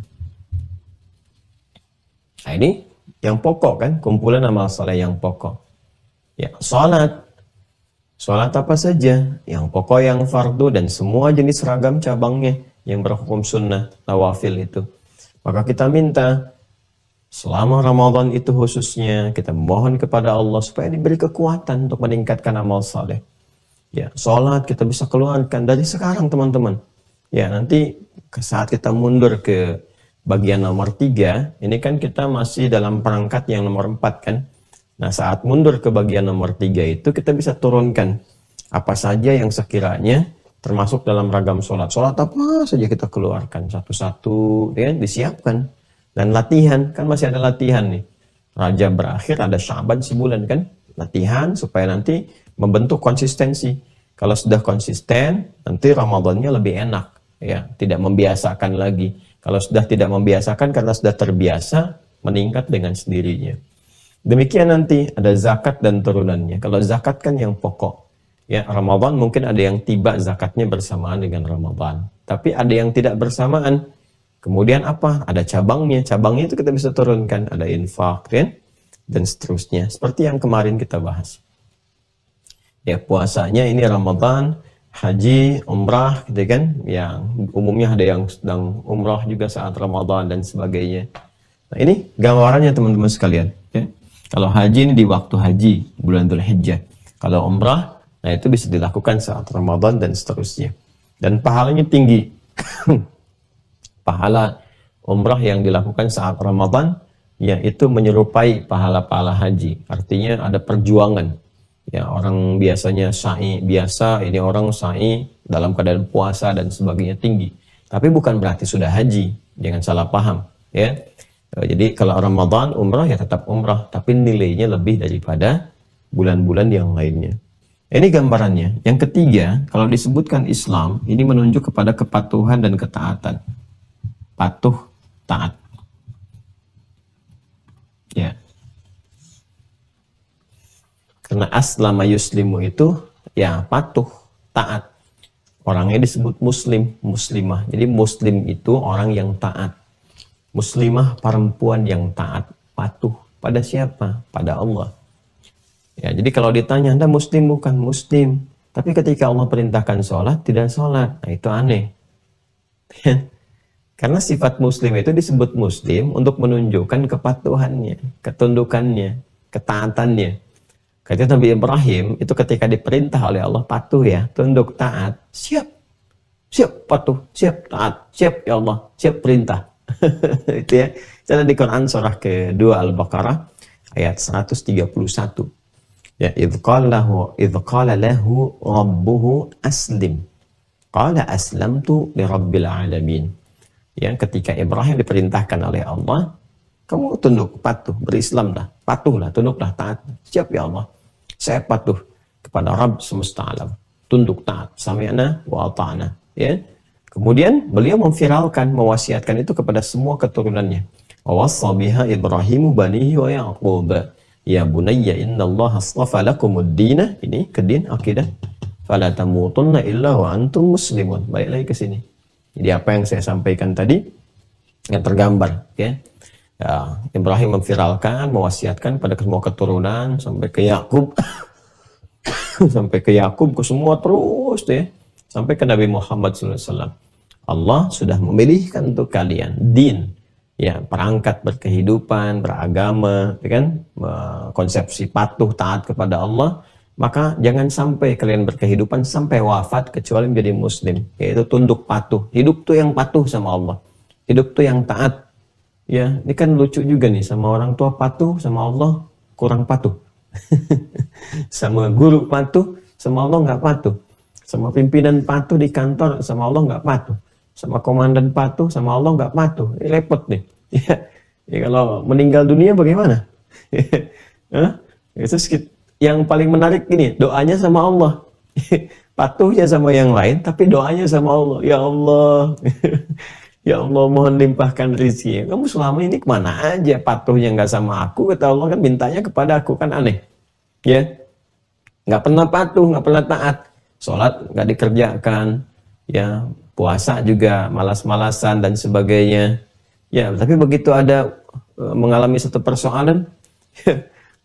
Nah, ini yang pokok kan, kumpulan amal saleh yang pokok. Ya, salat. Salat apa saja, yang pokok, yang fardu, dan semua jenis ragam cabangnya yang berhukum sunnah, nawafil itu. Maka kita minta selama Ramadan itu khususnya, kita mohon kepada Allah supaya diberi kekuatan untuk meningkatkan amal saleh. Ya, salat kita bisa keluarkan dari sekarang teman-teman. Ya, nanti saat kita mundur ke bagian nomor 3, ini kan kita masih dalam perangkat yang nomor 4 kan. Nah, saat mundur ke bagian nomor 3 itu kita bisa turunkan apa saja yang sekiranya termasuk dalam ragam sholat. Sholat apa saja kita keluarkan satu-satu, ya, disiapkan. Dan latihan, kan masih ada latihan nih. Rajab berakhir, ada Syaban sebulan kan. Latihan supaya nanti membentuk konsistensi. Kalau sudah konsisten, nanti Ramadannya lebih enak. Ya, tidak membiasakan lagi. Kalau sudah tidak membiasakan karena sudah terbiasa, meningkat dengan sendirinya. Demikian nanti ada zakat dan turunannya. Kalau zakat kan yang pokok. Ya, Ramadan mungkin ada yang tiba zakatnya bersamaan dengan Ramadan. Tapi ada yang tidak bersamaan. Kemudian apa? Ada cabangnya. Cabangnya itu kita bisa turunkan. Ada infak, kan? Dan seterusnya. Seperti yang kemarin kita bahas. Ya, puasanya ini Ramadan, haji, umrah, gitu kan? Yang umumnya ada yang sedang umrah juga saat Ramadan dan sebagainya. Nah, ini gambarannya teman-teman sekalian. Ya. Kalau haji ini di waktu haji, bulan Dzulhijjah. Kalau umrah, nah itu bisa dilakukan saat Ramadan dan seterusnya. Dan pahalanya tinggi. Pahala umrah yang dilakukan saat Ramadan, yaitu menyerupai pahala-pahala haji. Artinya ada perjuangan. Ya, orang biasanya sa'i biasa, ini orang sa'i dalam keadaan puasa dan sebagainya tinggi. Tapi bukan berarti sudah haji, jangan salah paham. Ya. Jadi kalau Ramadan umrah ya tetap umrah, tapi nilainya lebih daripada bulan-bulan yang lainnya. Ini gambarannya. Yang ketiga, kalau disebutkan Islam, ini menunjuk kepada kepatuhan dan ketaatan. Patuh, taat. Ya. Karena aslama yuslimu itu ya patuh, taat. Orangnya disebut muslim, muslimah. Jadi muslim itu orang yang taat. Muslimah perempuan yang taat, patuh pada siapa? Pada Allah. Ya, jadi kalau ditanya, Anda muslim bukan? Muslim. Tapi ketika Allah perintahkan sholat, tidak sholat. Nah, itu aneh. Karena sifat muslim itu disebut muslim untuk menunjukkan kepatuhannya, ketundukannya, ketaatannya. Kata Nabi Ibrahim, itu ketika diperintah oleh Allah, patuh ya, tunduk, taat, siap. Siap patuh, siap taat, siap ya Allah, siap perintah. Itu ya. Ada di Quran surah kedua Al-Baqarah ayat 131. Ya, idh qala lahu rabbuhu aslim. Qala aslamtu li rabbil alamin. Ya, ketika Ibrahim diperintahkan oleh Allah, kamu tunduk, patuh, berislamlah, patuhlah, tunduklah, taat. Siap ya Allah, saya patuh kepada Rabb semesta alam, tunduk, taat, sami'na wa ata'na. Ya. Kemudian beliau memviralkan, mewasiatkan itu kepada semua keturunannya. Wa wassa biha Ibrahimu banihi wa Yaqub. Ya bunayya innallaha astafa lakumud dina. Ini kedin akidah. Fala tamutunna illa wa antum muslimun. Balik lagi ke sini. Jadi apa yang saya sampaikan tadi yang tergambar, ya. Ya, Ibrahim memviralkan, mewasiatkan pada semua keturunan sampai ke Yakub, sampai ke Yakub, ke semua terus, ya, sampai ke Nabi Muhammad SAW. Allah sudah memilihkan untuk kalian din, ya, perangkat berkehidupan, beragama, ya kan, konsepsi patuh taat kepada Allah. Maka jangan sampai kalian berkehidupan sampai wafat kecuali menjadi muslim, yaitu tunduk patuh. Hidup tuh yang patuh sama Allah, hidup tuh yang taat. Ya, ini kan lucu juga nih, sama orang tua patuh, sama Allah kurang patuh. Sama guru patuh, sama Allah nggak patuh. Sama pimpinan patuh di kantor, sama Allah nggak patuh. Sama komandan patuh, sama Allah nggak patuh. Ini repot nih. Ya, ya kalau meninggal dunia bagaimana? Itu yang paling menarik ini, doanya sama Allah. Patuhnya sama yang lain, tapi doanya sama Allah. Ya Allah, ya Allah, mohon limpahkan rezeki. Kamu selama ini kemana aja? Patuhnya nggak sama aku, kata Allah, kan mintanya kepada aku, kan aneh. Ya, nggak pernah patuh, nggak pernah taat. Sholat nggak dikerjakan, ya, puasa juga malas-malasan dan sebagainya. Ya, tapi begitu ada mengalami satu persoalan,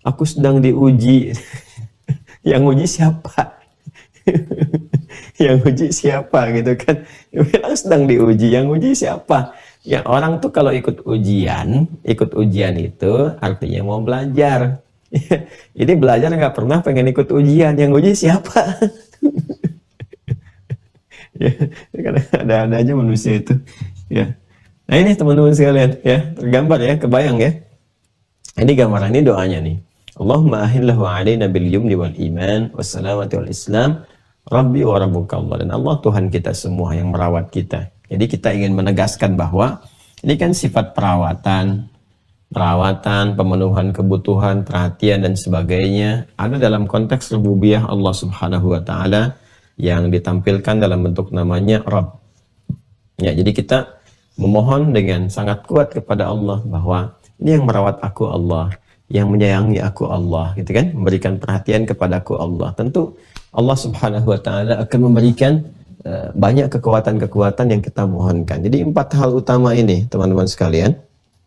aku sedang diuji. Yang uji siapa? Yang uji siapa gitu kan? Bilang sedang diuji, yang uji siapa? Ya, orang tuh kalau ikut ujian itu artinya mau belajar. Ini belajar nggak pernah pengen ikut ujian, yang uji siapa? Ya, ada aja manusia itu. Ya. Nah ini teman-teman sekalian, ya, tergambar ya, kebayang ya. Ini gambaran, ini doanya nih. Allahumma ahillahu alaina bil yumni wal iman wassalamati wal islam Rabbi wa rabbuka Allah. Dan Allah Tuhan kita semua yang merawat kita. Jadi kita ingin menegaskan bahwa ini kan sifat perawatan, pemenuhan kebutuhan, perhatian dan sebagainya ada dalam konteks rububiyah Allah Subhanahu wa taala yang ditampilkan dalam bentuk namanya Rabb. Ya, jadi kita memohon dengan sangat kuat kepada Allah bahwa ini yang merawat aku Allah, yang menyayangi aku Allah, gitu kan, memberikan perhatian kepada aku Allah. Tentu Allah Subhanahu wa taala akan memberikan banyak kekuatan-kekuatan yang kita mohonkan. Jadi 4 hal utama ini, teman-teman sekalian,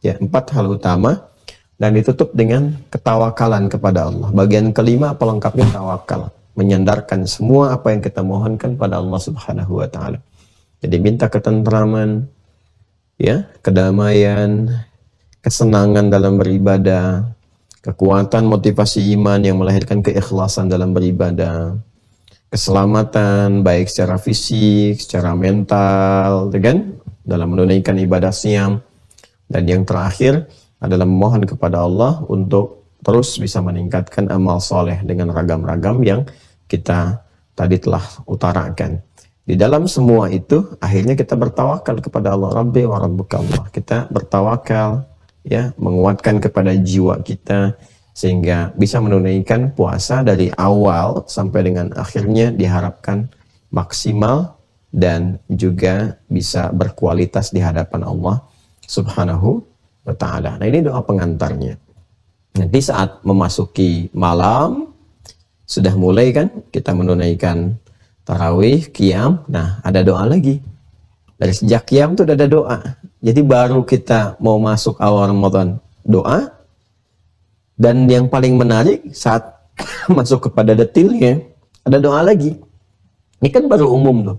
ya, 4 hal utama, dan ditutup dengan ketawakalan kepada Allah. Bagian kelima pelengkapnya tawakal, menyandarkan semua apa yang kita mohonkan pada Allah Subhanahu wa taala. Jadi minta ketentraman, ya, kedamaian, kesenangan dalam beribadah, kekuatan motivasi iman yang melahirkan keikhlasan dalam beribadah, keselamatan baik secara fisik, secara mental, kan, dalam menunaikan ibadah siam, dan yang terakhir adalah memohon kepada Allah untuk terus bisa meningkatkan amal soleh dengan ragam-ragam yang kita tadi telah utarakan. Di dalam semua itu akhirnya kita bertawakal kepada Allah, Rabbi wa rabbuka Allah. Kita bertawakal, ya, menguatkan kepada jiwa kita sehingga bisa menunaikan puasa dari awal sampai dengan akhirnya diharapkan maksimal dan juga bisa berkualitas di hadapan Allah Subhanahu wa taala. Nah, ini doa pengantarnya. Nanti saat memasuki malam sudah mulai kan kita menunaikan tarawih, qiyam. Nah, ada doa lagi. Dari sejak qiyam itu ada doa. Jadi baru kita mau masuk awal Ramadan, doa. Dan yang paling menarik saat masuk kepada detilnya, ada doa lagi. Ini kan baru umum tuh.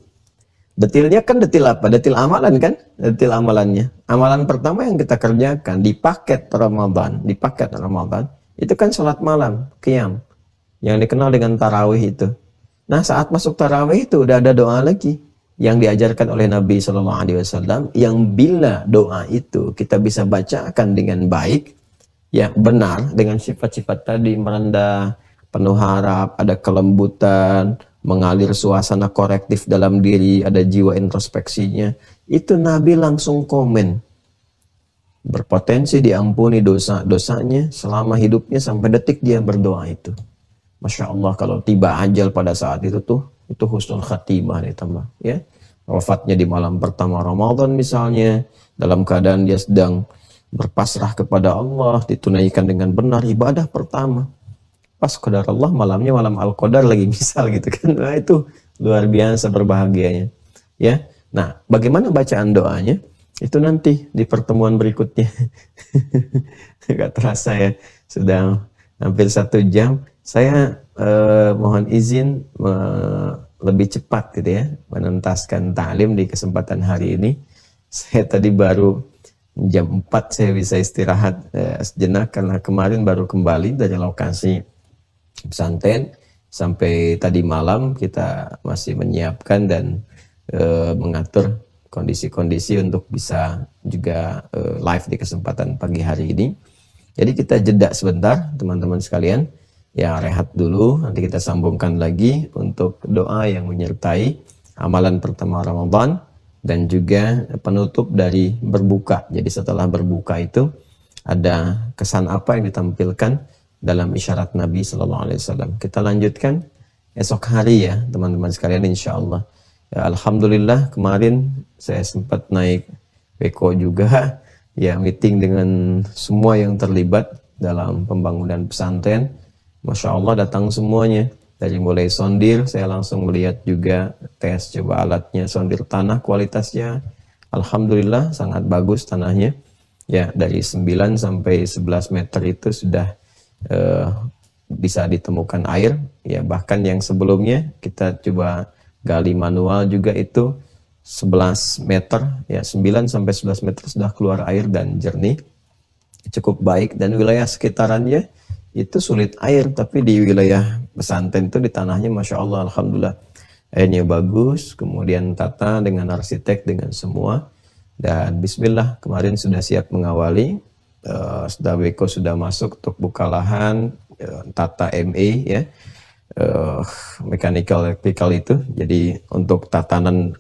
Detilnya kan detil apa? Detil amalan kan? Detil amalannya. Amalan pertama yang kita kerjakan di paket Ramadan, itu kan sholat malam, qiyam, yang dikenal dengan tarawih itu. Nah, saat masuk tarawih itu udah ada doa lagi yang diajarkan oleh Nabi SAW, yang bila doa itu kita bisa bacakan dengan baik, ya, benar, dengan sifat-sifat tadi, merendah, penuh harap, ada kelembutan, mengalir suasana korektif dalam diri, ada jiwa introspeksinya, itu Nabi langsung komen, berpotensi diampuni dosa-dosanya selama hidupnya sampai detik dia berdoa itu. Masya Allah, kalau tiba ajal pada saat itu tuh, itu husnul khatimah ditambah, ya. Wafatnya di malam pertama Ramadan misalnya, dalam keadaan dia sedang berpasrah kepada Allah, ditunaikan dengan benar ibadah pertama. Pas qadar Allah malamnya malam Al-Qadar lagi misal gitu kan. Nah, itu luar biasa berbahagianya. Ya. Nah, bagaimana bacaan doanya? Itu nanti di pertemuan berikutnya. Gak terasa ya, sudah hampir 1 jam. Saya mohon izin lebih cepat gitu ya, menuntaskan ta'lim di kesempatan hari ini. Saya tadi baru jam 4 saya bisa istirahat sejenak karena kemarin baru kembali dari lokasi pesantren. Sampai tadi malam kita masih menyiapkan dan mengatur kondisi-kondisi untuk bisa juga live di kesempatan pagi hari ini. Jadi kita jeda sebentar teman-teman sekalian. Ya, rehat dulu, nanti kita sambungkan lagi untuk doa yang menyertai amalan pertama Ramadan dan juga penutup dari berbuka. Jadi setelah berbuka itu ada kesan apa yang ditampilkan dalam isyarat Nabi Sallallahu Alaihi Wasallam. Kita lanjutkan esok hari ya teman-teman sekalian, insya Allah. Ya, alhamdulillah kemarin saya sempat naik Beko juga, ya, meeting dengan semua yang terlibat dalam pembangunan pesantren. Masya Allah datang semuanya, dari mulai sondir, saya langsung melihat juga tes coba alatnya, sondir tanah kualitasnya alhamdulillah sangat bagus tanahnya ya, dari 9 sampai 11 meter itu sudah bisa ditemukan air ya, bahkan yang sebelumnya kita coba gali manual juga itu 11 meter ya, 9 sampai 11 meter sudah keluar air dan jernih, cukup baik. Dan wilayah sekitarannya itu sulit air, tapi di wilayah pesantren itu di tanahnya Masya Allah alhamdulillah airnya bagus, kemudian tata dengan arsitek dengan semua, dan bismillah kemarin sudah siap mengawali, sudah Beko sudah masuk untuk buka lahan, tata ME ya, mechanical electrical itu, jadi untuk tatanan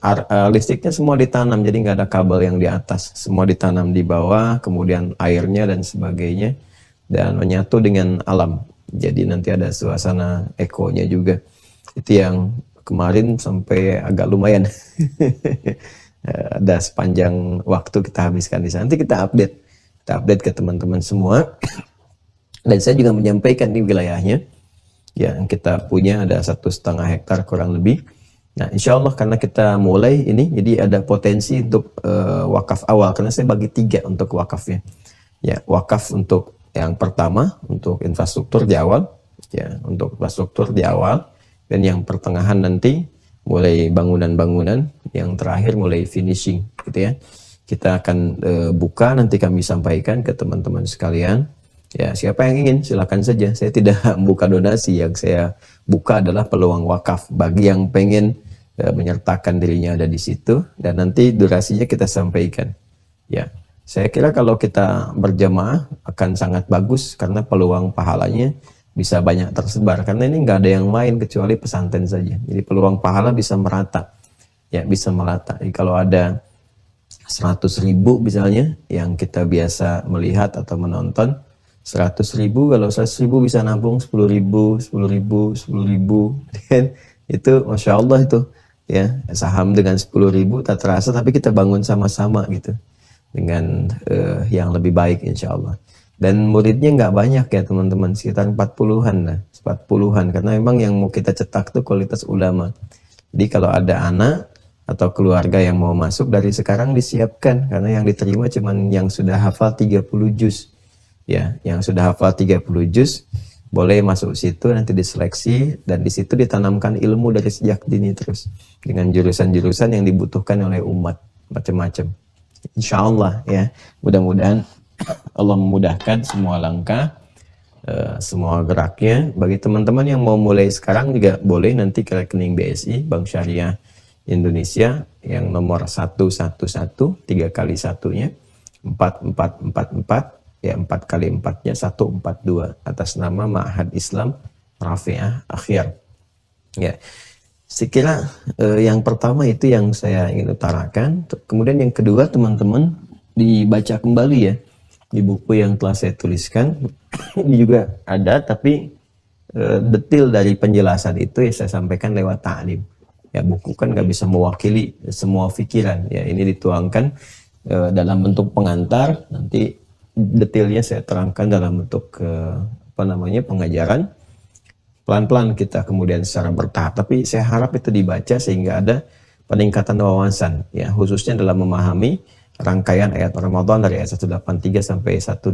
listriknya semua ditanam, jadi nggak ada kabel yang di atas, semua ditanam di bawah, kemudian airnya dan sebagainya, dan menyatu dengan alam, jadi nanti ada suasana ekonya juga. Itu yang kemarin sampai agak lumayan ada sepanjang waktu kita habiskan di sana. Nanti kita update ke teman-teman semua. Dan saya juga menyampaikan di wilayahnya yang kita punya ada 1,5 hektar kurang lebih. Nah, insya Allah karena kita mulai ini, jadi ada potensi untuk wakaf awal, karena saya bagi 3 untuk wakafnya. Ya, wakaf untuk yang pertama untuk infrastruktur di awal, ya, untuk infrastruktur di awal, dan yang pertengahan nanti mulai bangunan-bangunan, yang terakhir mulai finishing, gitu ya. Kita akan buka, nanti kami sampaikan ke teman-teman sekalian. Ya, siapa yang ingin silakan saja. Saya tidak membuka donasi, yang saya buka adalah peluang wakaf bagi yang pengen menyertakan dirinya ada di situ, dan nanti durasinya kita sampaikan. Ya. Saya kira kalau kita berjamaah akan sangat bagus karena peluang pahalanya bisa banyak tersebar, karena ini nggak ada yang lain kecuali pesantren saja. Jadi peluang pahala bisa merata, ya, bisa merata. Jadi kalau ada 100.000 misalnya yang kita biasa melihat atau menonton, 100.000, kalau 100.000 bisa nabung 10.000, 10.000, 10.000, dan itu Masya Allah itu ya, saham dengan 10.000 tak terasa, tapi kita bangun sama-sama gitu dengan yang lebih baik insya Allah. Dan muridnya nggak banyak ya teman-teman, sekitar 40-an lah, 40-an, karena memang yang mau kita cetak tuh kualitas ulama. Jadi kalau ada anak atau keluarga yang mau masuk dari sekarang disiapkan, karena yang diterima cuman yang sudah hafal 30 juz ya, yang sudah hafal 30 juz boleh masuk situ, nanti diseleksi dan di situ ditanamkan ilmu dari sejak dini terus dengan jurusan-jurusan yang dibutuhkan oleh umat macam-macam. Insya Allah ya, mudah-mudahan Allah memudahkan semua langkah, semua geraknya. Bagi teman-teman yang mau mulai sekarang juga boleh nanti ke rekening BSI Bank Syariah Indonesia yang nomor 111 3 kali 1-nya 4444 ya, 4 kali 4-nya 142 atas nama Ma'had Islam Rafi'ah Akhir ya. Sekira yang pertama itu yang saya ingin utarakan. Kemudian yang kedua, teman-teman dibaca kembali ya di buku yang telah saya tuliskan. Ini juga ada, tapi detil dari penjelasan itu ya saya sampaikan lewat ta'lim. Ya, buku kan nggak bisa mewakili semua pikiran. Ya, ini dituangkan dalam bentuk pengantar. Nanti detailnya saya terangkan dalam bentuk pengajaran. Pelan-pelan kita kemudian secara bertahap, tapi saya harap itu dibaca sehingga ada peningkatan wawasan ya, khususnya dalam memahami rangkaian ayat Ramadan dari ayat 183 sampai 187.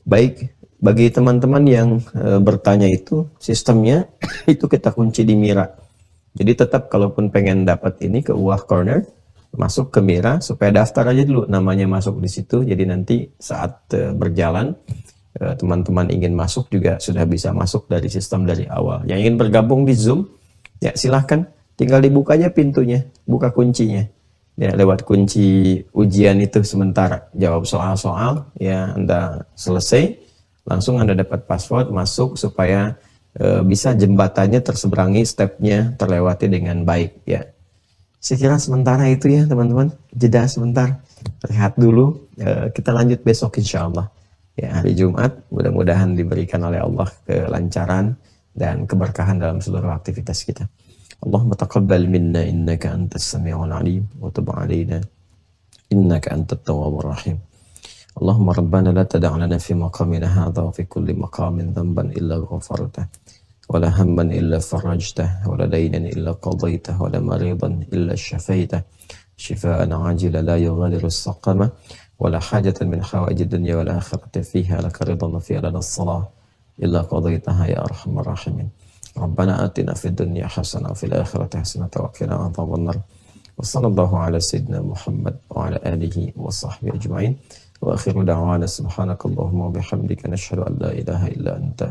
Baik, bagi teman-teman yang bertanya itu sistemnya itu kita kunci di Mira. Jadi tetap kalaupun pengen dapat ini ke UAH Corner, masuk ke Mira supaya daftar aja dulu namanya masuk di situ. Jadi nanti saat berjalan teman-teman ingin masuk juga sudah bisa masuk dari sistem dari awal. Yang ingin bergabung di Zoom, ya silahkan, tinggal dibuka aja pintunya, buka kuncinya. Ya, lewat kunci ujian itu sementara, jawab soal-soal, ya Anda selesai, langsung Anda dapat password, masuk supaya bisa jembatannya terseberangi, stepnya terlewati dengan baik. Ya, sekira sementara itu ya teman-teman, jeda sebentar, rehat dulu, kita lanjut besok insya Allah. Ya, hari Jumat, mudah-mudahan diberikan oleh Allah kelancaran dan keberkahan dalam seluruh aktivitas kita. Allahumma taqabbal minna innaka antas sami'ul alim wa tub 'alaina innaka antat tawwabur rahim. Allahumma rabbana la tada' lana fi maqamina hadha wa fi kulli maqamin dhanban illa ghafartah wa la hamman illa farajtah wa la daynan illa qadaytah wa la maridan illa shafaitah shifaa'an 'ajilan la yughadiru saqama ولا حاجة من حوائج الدنيا والآخرة فيها لك رضا وفيها لنا الصلاة إلا قضيتها يا أرحم الراحمين. ربنا آتنا في الدنيا حسنة وفي الآخرة حسنة وقنا عذاب النار. وصلى الله على سيدنا محمد وعلى آله وصحبه أجمعين. وآخر دعوانا سبحانك اللهم وبحمدك نشهد أن لا إله إلا أنت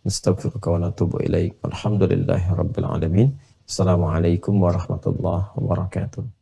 نستغفرك ونتوب إليك والحمد لله رب العالمين. السلام عليكم ورحمة الله وبركاته.